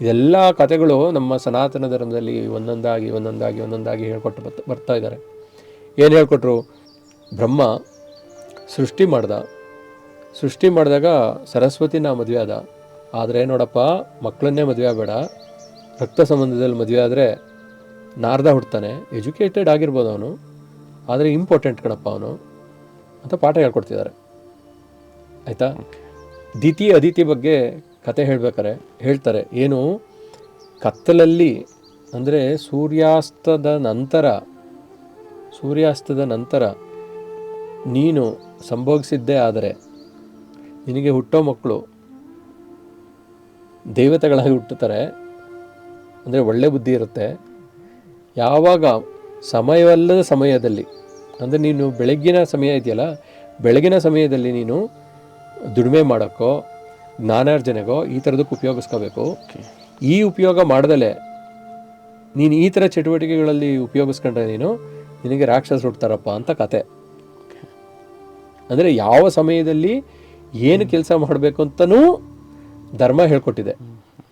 ಇದೆಲ್ಲ ಕಥೆಗಳು ನಮ್ಮ ಸನಾತನ ಧರ್ಮದಲ್ಲಿ ಒಂದೊಂದಾಗಿ ಹೇಳ್ಕೊಟ್ಟು ಬರ್ತಾ ಇದ್ದಾರೆ. ಏನು ಹೇಳ್ಕೊಟ್ರು? ಬ್ರಹ್ಮ ಸೃಷ್ಟಿ ಮಾಡಿದಾಗ ಸರಸ್ವತಿನ ಮದುವೆ ಆದ. ಆದರೆ ನೋಡಪ್ಪ, ಮಕ್ಕಳನ್ನೇ ಮದುವೆ ಆಗಬೇಡ, ರಕ್ತ ಸಂಬಂಧದಲ್ಲಿ ಮದುವೆ ಆದರೆ ನಾರದ ಹುಡ್ತಾನೆ, ಎಜುಕೇಟೆಡ್ ಆಗಿರ್ಬೋದು ಅವನು, ಆದರೆ ಇಂಪಾರ್ಟೆಂಟ್ ಕಣಪ್ಪ ಅವನು ಅಂತ ಪಾಠ ಹೇಳ್ಕೊಡ್ತಿದ್ದಾರೆ. ಆಯಿತಾ? ದಿತಿ ಅದಿತಿ ಬಗ್ಗೆ ಕತೆ ಹೇಳ್ತಾರೆ. ಏನು, ಕತ್ತಲಲ್ಲಿ ಅಂದರೆ ಸೂರ್ಯಾಸ್ತದ ನಂತರ ನೀನು ಸಂಭೋಗಿಸಿದ್ದೇ ಆದರೆ ನಿನಗೆ ಹುಟ್ಟೋ ಮಕ್ಕಳು ದೇವತೆಗಳಾಗಿ ಹುಟ್ಟುತ್ತಾರೆ. ಅಂದರೆ ಒಳ್ಳೆ ಬುದ್ಧಿ ಇರುತ್ತೆ. ಯಾವಾಗ ಸಮಯವಲ್ಲದ ಸಮಯದಲ್ಲಿ, ಅಂದರೆ ನೀನು ಬೆಳಗ್ಗಿನ ಸಮಯ ಇದೆಯಲ್ಲ, ಬೆಳಗಿನ ಸಮಯದಲ್ಲಿ ನೀನು ದುಡಿಮೆ ಮಾಡೋಕ್ಕೋ ಜ್ಞಾನಾರ್ಜನೆಗೋ ಈ ಥರದಕ್ಕೆ ಉಪಯೋಗಿಸ್ಕೋಬೇಕು. ಈ ಉಪಯೋಗ ಮಾಡ್ದಲೇ ನೀನು ಈ ಥರ ಚಟುವಟಿಕೆಗಳಲ್ಲಿ ಉಪಯೋಗಿಸ್ಕೊಂಡ್ರೆ ನಿನಗೆ ರಾಕ್ಷಸರು ಹುಡ್ತಾರಪ್ಪ ಅಂತ ಕತೆ. ಅಂದರೆ ಯಾವ ಸಮಯದಲ್ಲಿ ಏನು ಕೆಲಸ ಮಾಡಬೇಕು ಅಂತಲೂ ಧರ್ಮ ಹೇಳ್ಕೊಟ್ಟಿದೆ.